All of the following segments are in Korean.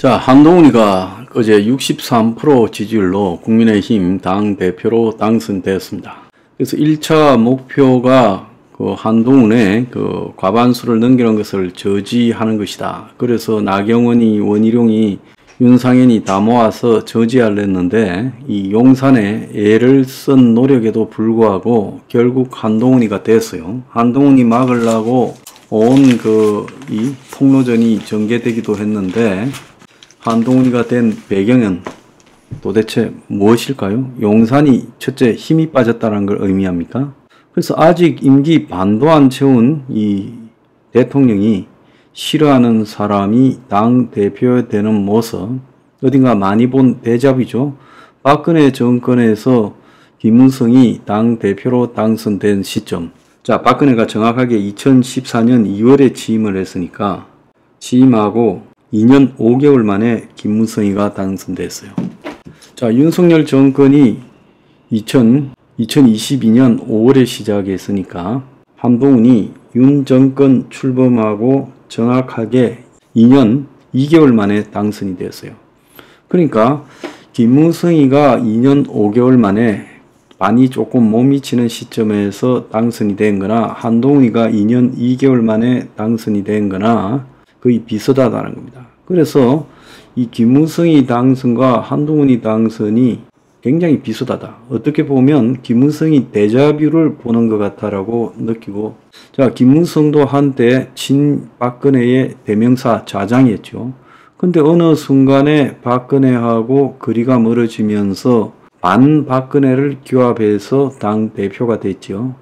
자, 한동훈이가 어제 63% 지지율로 국민의힘 당대표로 당선되었습니다. 그래서 1차 목표가 한동훈의 과반수를 넘기는 것을 저지하는 것이다. 그래서 나경원이, 원희룡이, 윤상현이 다 모아서 저지하려 했는데 이 용산에 애를 쓴 노력에도 불구하고 결국 한동훈이가 됐어요. 한동훈이 막으려고 온 이 통로전이 전개되기도 했는데 한동훈이가 된 배경은 도대체 무엇일까요? 용산이 첫째 힘이 빠졌다는 걸 의미합니까? 그래서 아직 임기 반도 안 채운 이 대통령이 싫어하는 사람이 당대표 되는 모습, 어딘가 많이 본 데자뷰죠. 박근혜 정권에서 김무성이 당대표로 당선된 시점. 자, 박근혜가 정확하게 2014년 2월에 취임을 했으니까 취임하고 2년 5개월 만에 김무성이가 당선됐어요. 자, 윤석열 정권이 2022년 5월에 시작했으니까 한동훈이 윤 정권 출범하고 정확하게 2년 2개월 만에 당선이 되었어요. 그러니까 김무성이가 2년 5개월 만에 많이 조금 못 미치는 시점에서 당선이 된 거나 한동훈이가 2년 2개월 만에 당선이 된 거나 거의 비슷하다는 겁니다. 그래서 이 김무성이 당선과 한동훈이 당선이 굉장히 비슷하다. 어떻게 보면 김무성이 데자뷰를 보는 것 같다라고 느끼고, 자, 김무성도 한때 친박근혜의 대명사 좌장이었죠. 근데 어느 순간에 박근혜하고 거리가 멀어지면서 반박근혜를 규합해서 당대표가 됐죠.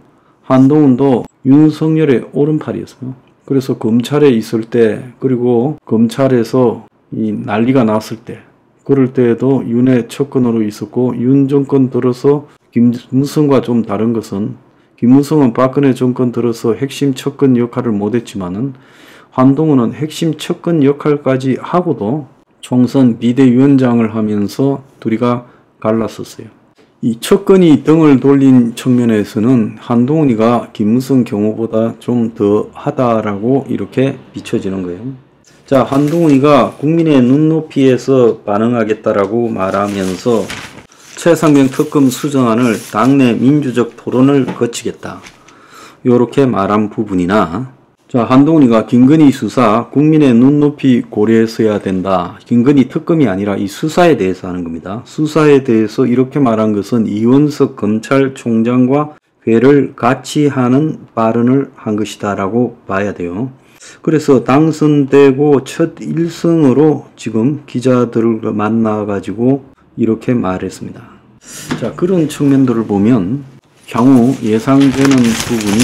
한동훈도 윤석열의 오른팔이었어요. 그래서 검찰에 있을 때, 그리고 검찰에서 이 난리가 났을 때, 그럴 때에도 윤의 측근으로 있었고, 윤 정권 들어서 김무성과 좀 다른 것은, 김무성은 박근혜 정권 들어서 핵심 측근 역할을 못했지만은 한동훈은 핵심 측근 역할까지 하고도 총선 비대위원장을 하면서 둘이가 갈랐었어요. 이 측근이 등을 돌린 측면에서는 한동훈이가 김무성 경우보다 좀 더 하다라고 이렇게 비춰지는 거예요. 자, 한동훈이가 국민의 눈높이에서 반응하겠다라고 말하면서 최상병 특검 수정안을 당내 민주적 토론을 거치겠다. 요렇게 말한 부분이나, 자, 한동훈이가 김건희 수사 국민의 눈높이 고려했어야 된다. 김건희 특검이 아니라 이 수사에 대해서 하는 겁니다. 수사에 대해서 이렇게 말한 것은 이원석 검찰총장과 회를 같이 하는 발언을 한 것이다 라고 봐야 돼요. 그래서 당선되고 첫 일성으로 지금 기자들을 만나가지고 이렇게 말했습니다. 자, 그런 측면들을 보면 향후 예상되는 부분이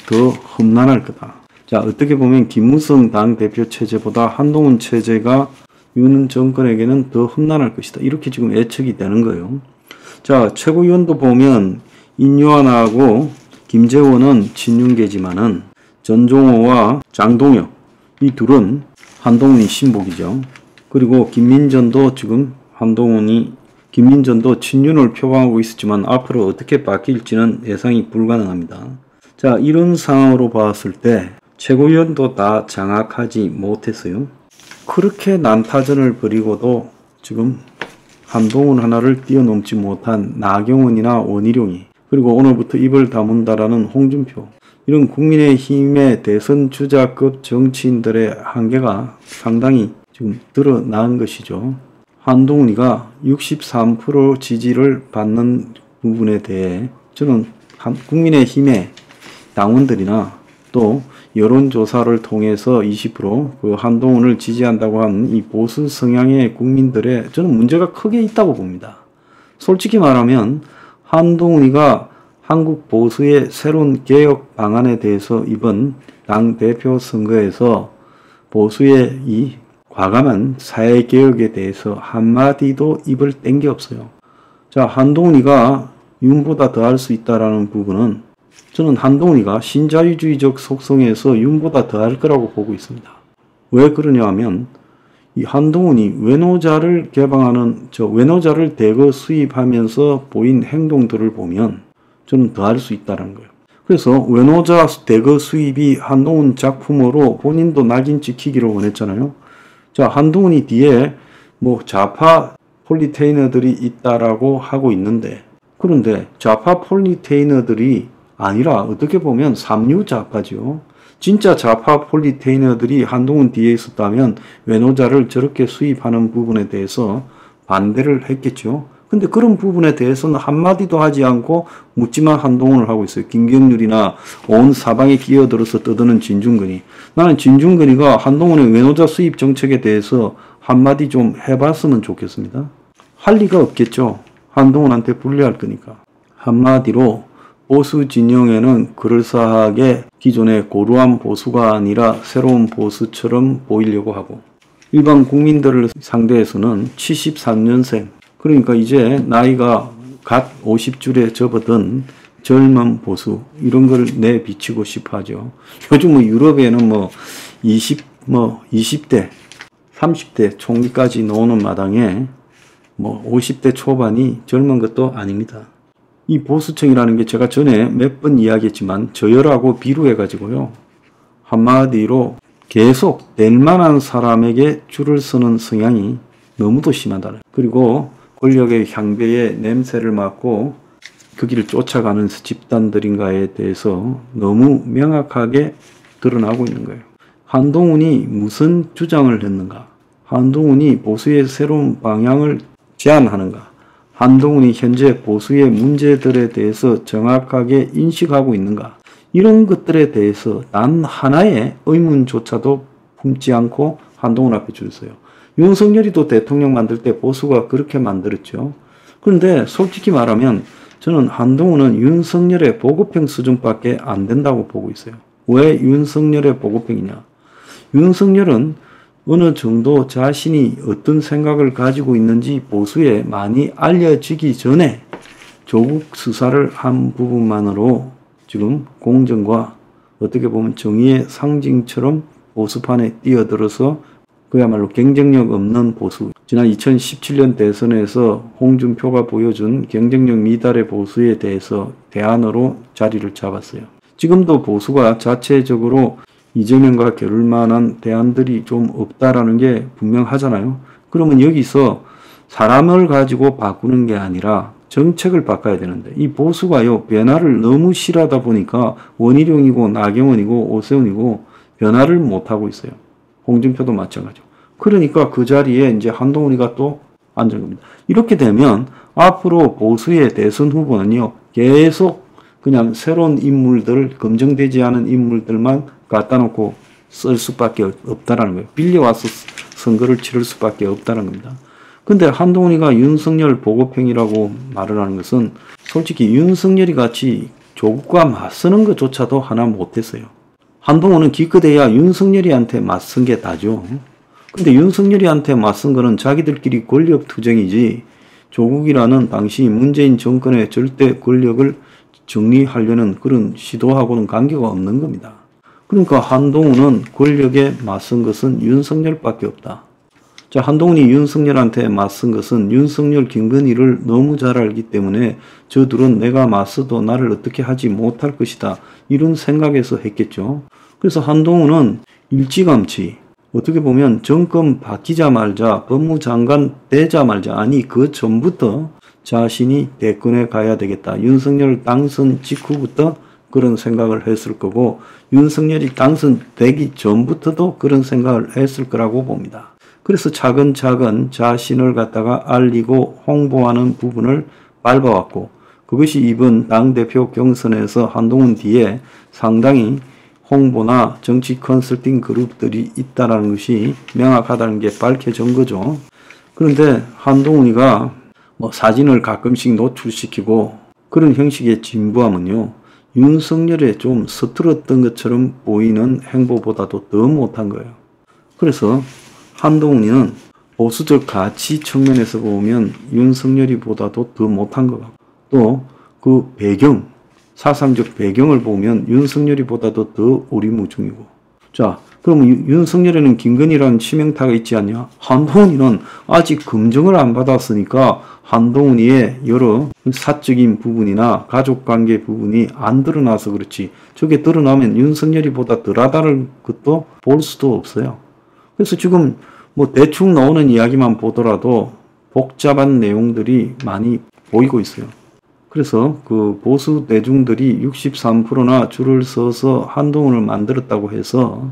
더 험난할 거다. 자, 어떻게 보면 김무성 당대표 체제보다 한동훈 체제가 윤 정권에게는 더 험난할 것이다. 이렇게 지금 예측이 되는 거예요. 자, 최고위원도 보면 인요한하고 김재원은 친윤계지만은 전종호와 장동혁, 이 둘은 한동훈이 신복이죠. 그리고 김민전도 지금 김민전도 친윤을 표방하고 있었지만 앞으로 어떻게 바뀔지는 예상이 불가능합니다. 자, 이런 상황으로 봤을 때 최고위원도 다 장악하지 못했어요. 그렇게 난타전을 벌이고도 지금 한동훈 하나를 뛰어넘지 못한 나경원이나 원희룡이, 그리고 오늘부터 입을 다문다라는 홍준표, 이런 국민의힘의 대선 주자급 정치인들의 한계가 상당히 지금 드러난 것이죠. 한동훈이가 63% 지지를 받는 부분에 대해 저는 국민의힘의 당원들이나 또 여론조사를 통해서 20% 한동훈을 지지한다고 하는 이 보수 성향의 국민들의 저는 문제가 크게 있다고 봅니다. 솔직히 말하면 한동훈이가 한국 보수의 새로운 개혁 방안에 대해서 이번 당대표 선거에서 보수의 이 과감한 사회개혁에 대해서 한마디도 입을 뗀 게 없어요. 자, 한동훈이가 윤보다 더 할 수 있다라는 부분은 저는 한동훈이가 신자유주의적 속성에서 윤보다 더 할 거라고 보고 있습니다. 왜 그러냐 하면 이 한동훈이 외노자를 개방하는 외노자를 대거 수입하면서 보인 행동들을 보면 저는 더 할 수 있다는 거예요. 그래서 외노자 대거 수입이 한동훈 작품으로 본인도 낙인 찍히기를 원했잖아요. 자, 한동훈이 뒤에 뭐 좌파 폴리테이너들이 있다라고 하고 있는데, 그런데 좌파 폴리테이너들이 아니라 어떻게 보면 삼류 좌파죠. 진짜 좌파 폴리테이너들이 한동훈 뒤에 있었다면 외노자를 저렇게 수입하는 부분에 대해서 반대를 했겠죠. 근데 그런 부분에 대해서는 한마디도 하지 않고 묻지만 한동훈을 하고 있어요. 김경률이나 온 사방에 끼어들어서 떠드는 진중근이. 나는 진중근이가 한동훈의 외노자 수입 정책에 대해서 한마디 좀 해봤으면 좋겠습니다. 할 리가 없겠죠. 한동훈한테 불리할 거니까. 한마디로 보수 진영에는 그럴싸하게 기존의 고루한 보수가 아니라 새로운 보수처럼 보이려고 하고, 일반 국민들을 상대해서는 73년생, 그러니까 이제 나이가 갓 50줄에 접어든 젊은 보수, 이런 걸 내비치고 싶어 하죠. 요즘 뭐 유럽에는 20대, 30대 총리까지 나오는 마당에 50대 초반이 젊은 것도 아닙니다. 이 보수층이라는 게 제가 전에 몇 번 이야기했지만 저열하고 비루해가지고요. 한마디로 계속 될 만한 사람에게 줄을 서는 성향이 너무도 심하다. 그리고 권력의 향배에 냄새를 맡고 그 길을 쫓아가는 집단들인가에 대해서 너무 명확하게 드러나고 있는 거예요. 한동훈이 무슨 주장을 했는가? 한동훈이 보수의 새로운 방향을 제안하는가? 한동훈이 현재 보수의 문제들에 대해서 정확하게 인식하고 있는가? 이런 것들에 대해서 단 하나의 의문조차도 품지 않고 한동훈 앞에 줄 서요. 윤석열이도 대통령 만들 때 보수가 그렇게 만들었죠. 그런데 솔직히 말하면 저는 한동훈은 윤석열의 보급형 수준밖에 안 된다고 보고 있어요. 왜 윤석열의 보급형이냐? 윤석열은 어느 정도 자신이 어떤 생각을 가지고 있는지 보수에 많이 알려지기 전에 조국 수사를 한 부분만으로 지금 공정과 어떻게 보면 정의의 상징처럼 보수판에 뛰어들어서 그야말로 경쟁력 없는 보수. 지난 2017년 대선에서 홍준표가 보여준 경쟁력 미달의 보수에 대해서 대안으로 자리를 잡았어요. 지금도 보수가 자체적으로 이재명과 겨룰 만한 대안들이 좀 없다라는 게 분명하잖아요. 그러면 여기서 사람을 가지고 바꾸는 게 아니라 정책을 바꿔야 되는데, 이 보수가요, 변화를 너무 싫어하다 보니까 원희룡이고 나경원이고 오세훈이고 변화를 못하고 있어요. 홍준표도 마찬가지고. 그러니까 그 자리에 이제 한동훈이가 또 앉은 겁니다. 이렇게 되면 앞으로 보수의 대선 후보는요, 계속 그냥 새로운 인물들, 검증되지 않은 인물들만 갖다 놓고 쓸 수밖에 없다라는 거예요. 빌려와서 선거를 치를 수밖에 없다는 겁니다. 근데 한동훈이가 윤석열 보급형이라고 말을 하는 것은 솔직히 윤석열이 같이 조국과 맞서는 것조차도 하나 못했어요. 한동훈은 기껏해야 윤석열이한테 맞선 게 다죠. 근데 윤석열이한테 맞선 거는 자기들끼리 권력 투쟁이지 조국이라는 당시 문재인 정권의 절대 권력을 정리하려는 그런 시도하고는 관계가 없는 겁니다. 그러니까 한동훈은 권력에 맞선 것은 윤석열밖에 없다. 자, 한동훈이 윤석열한테 맞선 것은 윤석열, 김건희를 너무 잘 알기 때문에 저들은 내가 맞서도 나를 어떻게 하지 못할 것이다, 이런 생각에서 했겠죠. 그래서 한동훈은 일찌감치 어떻게 보면 정권 바뀌자마자 법무장관 되자마자, 아니 그 전부터 자신이 대권에 가야 되겠다, 윤석열 당선 직후부터 그런 생각을 했을 거고 윤석열이 당선되기 전부터도 그런 생각을 했을 거라고 봅니다. 그래서 차근차근 자신을 갖다가 알리고 홍보하는 부분을 밟아왔고, 그것이 이번 당대표 경선에서 한동훈 뒤에 상당히 홍보나 정치 컨설팅 그룹들이 있다는 것이 명확하다는 게 밝혀진 거죠. 그런데 한동훈이가 사진을 가끔씩 노출시키고 그런 형식의 진부함은요, 윤석열에 좀 서툴었던 것처럼 보이는 행보보다도 더 못한 거예요. 그래서 한동훈이는 보수적 가치 측면에서 보면 윤석열이보다도 더 못한 것 같고, 또 그 배경, 사상적 배경을 보면 윤석열이보다도 더 오리무중이고. 자, 그러면 윤석열에는 김건희라는 치명타가 있지 않냐? 한동훈이는 아직 검증을 안 받았으니까 한동훈이의 여러 사적인 부분이나 가족관계 부분이 안 드러나서 그렇지, 저게 드러나면 윤석열이보다 덜하다는 것도 볼 수도 없어요. 그래서 지금 뭐 대충 나오는 이야기만 보더라도 복잡한 내용들이 많이 보이고 있어요. 그래서 그 보수 대중들이 63%나 줄을 서서 한동훈을 만들었다고 해서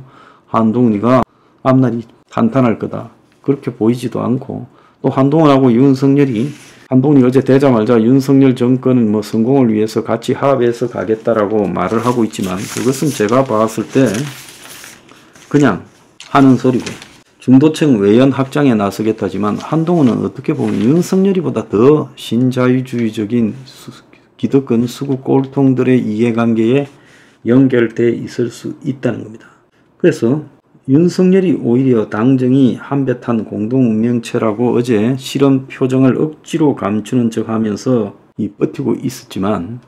한동훈이가 앞날이 탄탄할 거다, 그렇게 보이지도 않고, 또 한동훈하고 윤석열이, 한동훈이 어제 되자마자 윤석열 정권은 뭐 성공을 위해서 같이 합해서 가겠다라고 말을 하고 있지만, 그것은 제가 봤을 때 그냥 하는 소리고, 중도층 외연 확장에 나서겠다지만 한동훈은 어떻게 보면 윤석열이보다 더 신자유주의적인 기득권 수구 꼴통들의 이해관계에 연결돼 있을 수 있다는 겁니다. 그래서 윤석열이 오히려 당정이 한배탄 공동운명체라고 어제 실험 표정을 억지로 감추는 척 하면서 버티고 있었지만,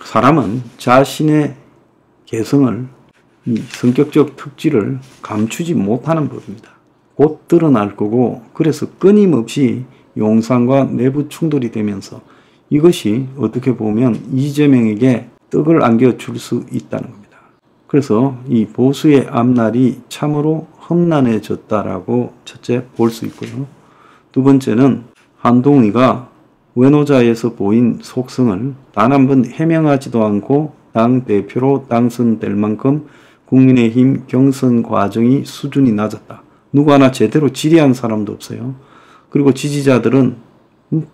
사람은 자신의 개성을, 성격적 특질을 감추지 못하는 법입니다. 곧 드러날 거고, 그래서 끊임없이 용산과 내부 충돌이 되면서 이것이 어떻게 보면 이재명에게 떡을 안겨줄 수 있다는 겁니다. 그래서 이 보수의 앞날이 참으로 험난해졌다라고 첫째 볼 수 있고요. 두 번째는 한동훈이가 외노자에서 보인 속성을 단 한 번 해명하지도 않고 당대표로 당선될 만큼 국민의힘 경선 과정이 수준이 낮았다. 누구 하나 제대로 질의한 사람도 없어요. 그리고 지지자들은,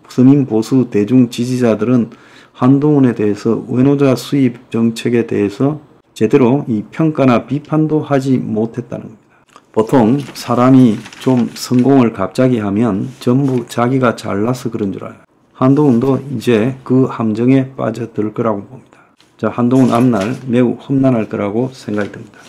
서민 보수 대중 지지자들은 한동훈에 대해서 외노자 수입 정책에 대해서 제대로 이 평가나 비판도 하지 못했다는 겁니다. 보통 사람이 좀 성공을 갑자기 하면 전부 자기가 잘나서 그런 줄 알아요. 한동훈도 이제 그 함정에 빠져들 거라고 봅니다. 자, 한동훈 앞날 매우 험난할 거라고 생각이 듭니다.